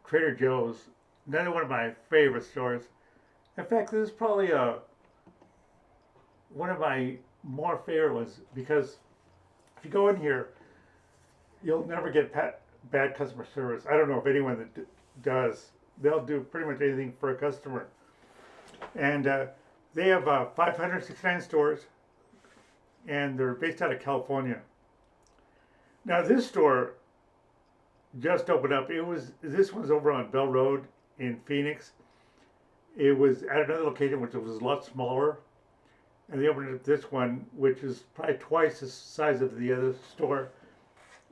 Trader Joe's. Another one of my favorite stores. In fact, this is probably one of my more favorite ones because if you go in here, you'll never get bad customer service. I don't know if anyone that does. They'll do pretty much anything for a customer. And they have 569 stores, and they're based out of California. Now, this store just opened up. This one's over on Bell Road in Phoenix. It was at another location which was a lot smaller, and they opened up this one, which is probably twice the size of the other store.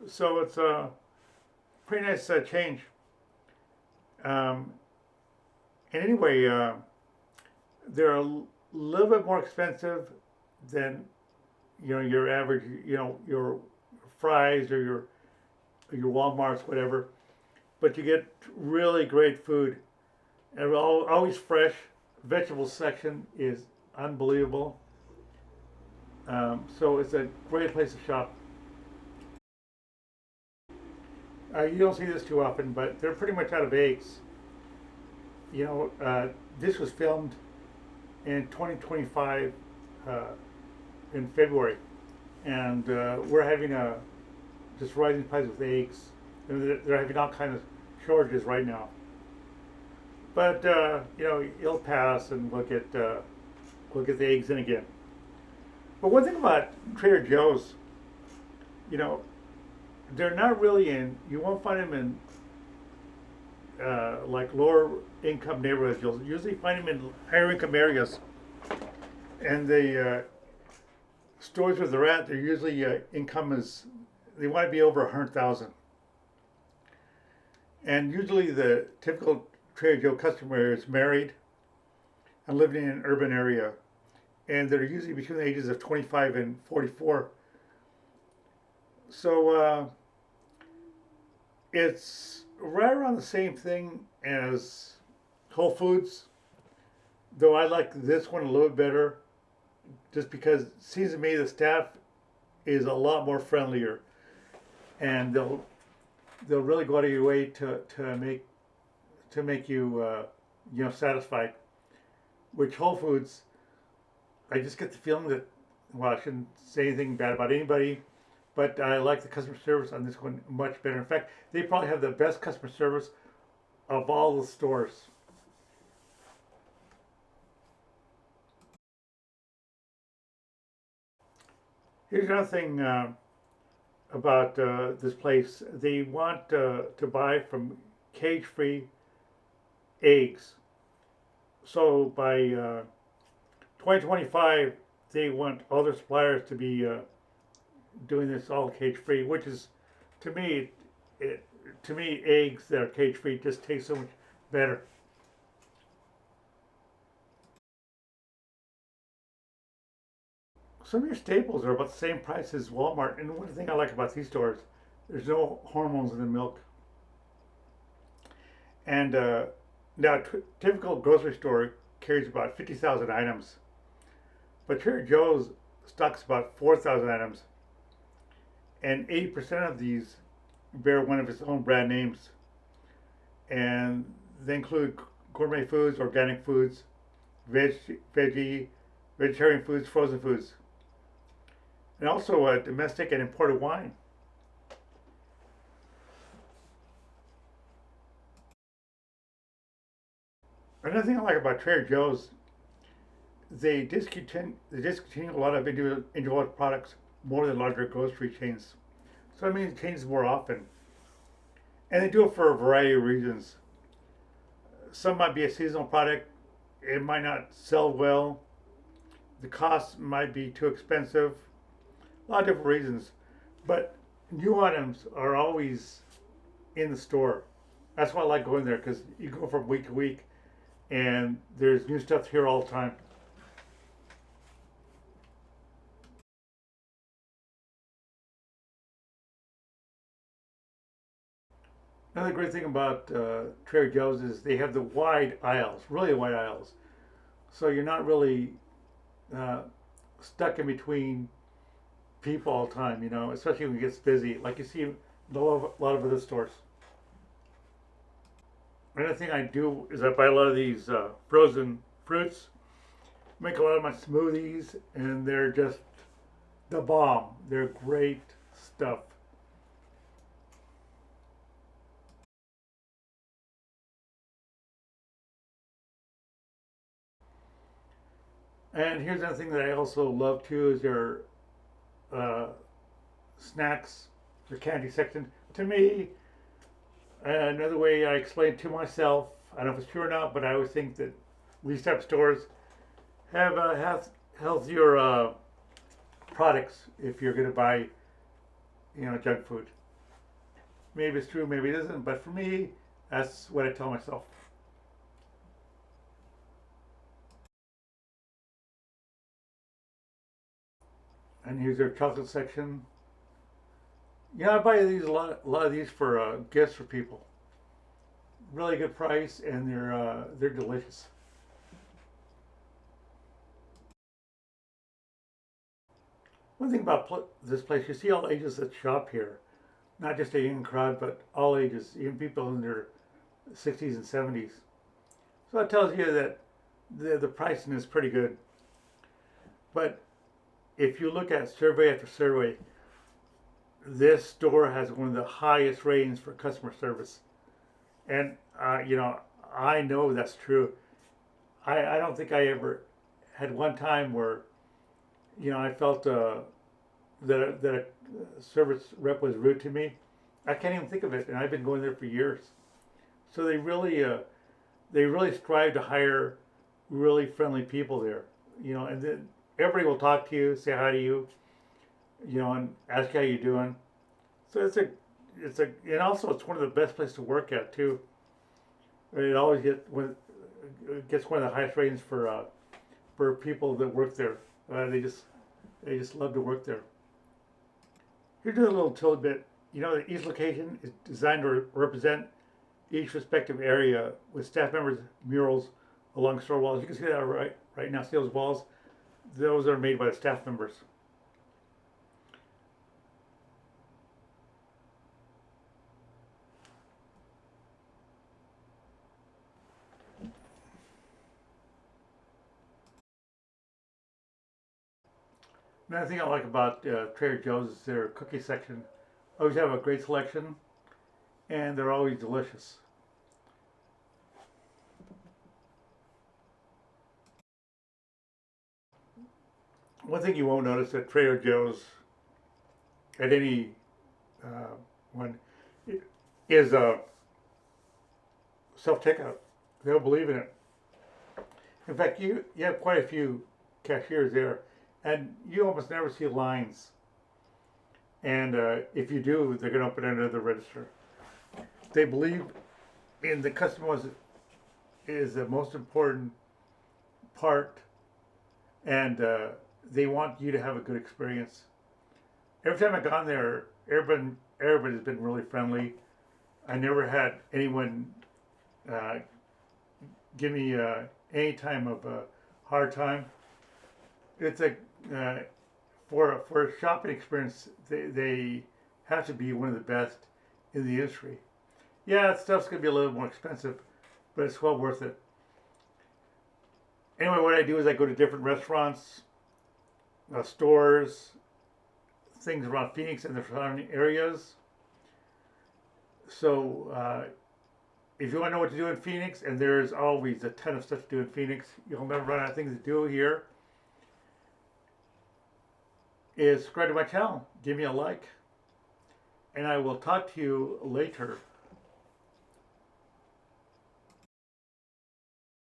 So it's a pretty nice change. Um, and anyway, they're a little bit more expensive than your average, your fries or your WalMarts, whatever. But you get really great food, and always fresh. Vegetable section is unbelievable. So it's a great place to shop. You don't see this too often, but they're pretty much out of eggs. This was filmed in 2025 uh, in February, and we're having just rising prices with eggs. And they're having all kinds of shortages right now. But it'll pass, and we'll get the eggs in again. But one thing about Trader Joe's, you know, they're not really in. You won't find them in like lower income neighborhoods. You'll usually find them in higher income areas. And the stores where they're at, they're usually income is they want to be over 100,000. And usually the typical Trader Joe customer is married and living in an urban area, and they're usually between the ages of 25 and 44. So it's right around the same thing as Whole Foods, though I like this one a little bit better, just because it seems to me the staff is a lot more friendlier, and they'll really go out of your way to make you satisfied. Which Whole Foods, I just get the feeling that, well, I shouldn't say anything bad about anybody, but I like the customer service on this one much better. In fact, they probably have the best customer service of all the stores. Here's another thing about this place. They want to buy from cage-free eggs. So by 2025, they want all their suppliers to be doing this all cage-free, which is, to me, to me, eggs that are cage-free just taste so much better. Some of your staples are about the same price as Walmart, and one thing I like about these stores, there's no hormones in the milk. And now, typical grocery store carries about 50,000 items, but Trader Joe's stocks about 4,000 items, and 80% of these bear one of its own brand names. And they include gourmet foods, organic foods, veggie, vegetarian foods, frozen foods, and also domestic and imported wine. Another thing I like about Trader Joe's, they discontinue a lot of individual products more than larger grocery chains. So I mean, it changes more often, and they do it for a variety of reasons. Some might be a seasonal product; it might not sell well. The cost might be too expensive. A lot of different reasons, but new items are always in the store. That's why I like going there because you go from week to week, and there's new stuff here all the time. Another great thing about Trader Joe's is they have the wide aisles, really wide aisles. So you're not really uh, stuck in between people all the time, especially when it gets busy, like you see in a lot of other stores. Another thing I do is I buy a lot of these frozen fruits, make a lot of my smoothies, and they're just the bomb. They're great stuff. And here's another thing that I also love too is their uh, snacks, their candy section. To me, another way I explain to myself, I don't know if it's true or not, but I always think that these type of stores have healthier products if you're going to buy, junk food. Maybe it's true, maybe it isn't, but for me, that's what I tell myself. And here's their chocolate section. I buy these a lot of these for gifts for people. Really good price, and they're delicious. One thing about this place, you see all ages that shop here, not just a young crowd, but all ages, even people in their 60s and 70s. So it tells you that the pricing is pretty good. But if you look at survey after survey, this store has one of the highest ratings for customer service. And, I know that's true. I don't think I ever had one time where, I felt that a service rep was rude to me. I can't even think of it, and I've been going there for years. So they really strive to hire really friendly people there. And then everybody will talk to you, say hi to you, and ask how you doing. So and also it's one of the best places to work at too. It always gets one of the highest ratings for people that work there. They just love to work there. Here's a little tidbit. Each location is designed to represent each respective area with staff members' murals along store walls. You can see that right now. See those walls? Those are made by the staff members. Another thing I like about Trader Joe's is their cookie section. Always have a great selection, and they're always delicious. One thing you won't notice at Trader Joe's at any uh, one is self checkout. They don't believe in it. In fact, you have quite a few cashiers there, and you almost never see lines. And if you do, they're going to open another register. They believe in the customer is the most important part, and they want you to have a good experience. Every time I've gone there, everybody has been really friendly. I never had anyone uh, give me any time of a hard time. It's a for a shopping experience, they have to be one of the best in the industry. Yeah, stuff's gonna be a little more expensive, but it's well worth it. Anyway, what I do is I go to different restaurants, stores, things around Phoenix and the surrounding areas. So if you want to know what to do in Phoenix, and there's always a ton of stuff to do in Phoenix, you'll never run out of things to do here. Is subscribe to my channel, give me a like, and I will talk to you later.